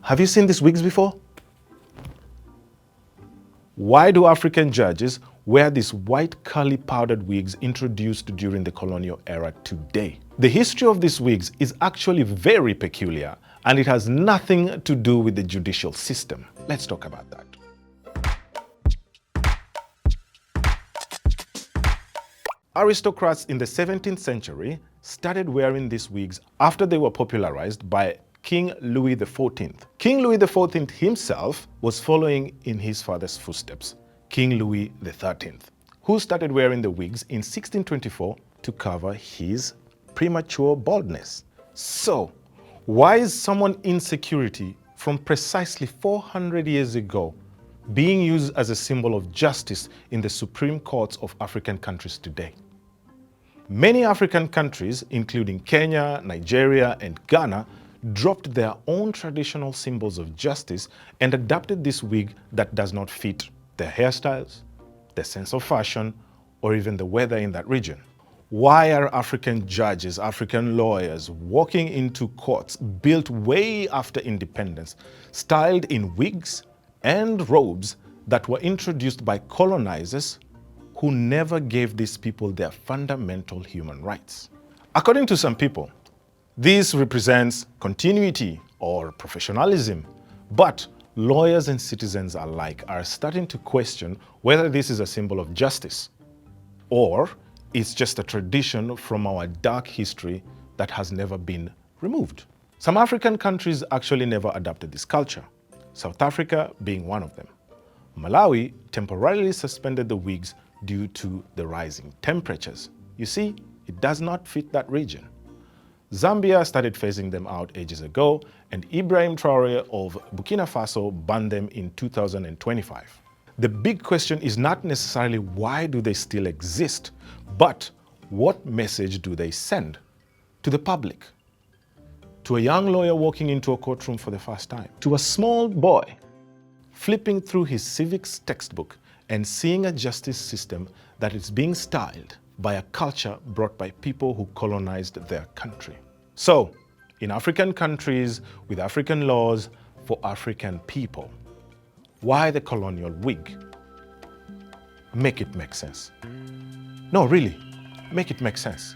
Have you seen these wigs before? Why do African judges wear these white curly powdered wigs introduced during the colonial era today? The history of these wigs is actually very peculiar, and it has nothing to do with the judicial system. Let's talk about that. Aristocrats in the 17th century started wearing these wigs after they were popularized by King Louis XIV. King Louis XIV himself was following in his father's footsteps, King Louis XIII, who started wearing the wigs in 1624 to cover his premature baldness. So, why is someone's insecurity from precisely 400 years ago being used as a symbol of justice in the supreme courts of African countries today? Many African countries, including Kenya, Nigeria, and Ghana, dropped their own traditional symbols of justice and adapted this wig that does not fit their hairstyles, their sense of fashion, or even the weather in that region. Why are African judges, African lawyers walking into courts built way after independence, styled in wigs and robes that were introduced by colonizers who never gave these people their fundamental human rights? According to some people, this represents continuity or professionalism, but lawyers and citizens alike are starting to question whether this is a symbol of justice or it's just a tradition from our dark history that has never been removed. Some African countries actually never adopted this culture, South Africa being one of them. Malawi temporarily suspended the wigs due to the rising temperatures. You see, it does not fit that region. Zambia started phasing them out ages ago, and Ibrahim Traore of Burkina Faso banned them in 2025. The big question is not necessarily why do they still exist, but what message do they send to the public? To a young lawyer walking into a courtroom for the first time, to a small boy flipping through his civics textbook and seeing a justice system that is being styled by a culture brought by people who colonized their country. So, in African countries, with African laws, for African people, why the colonial wig? Make it make sense. No, really, make it make sense.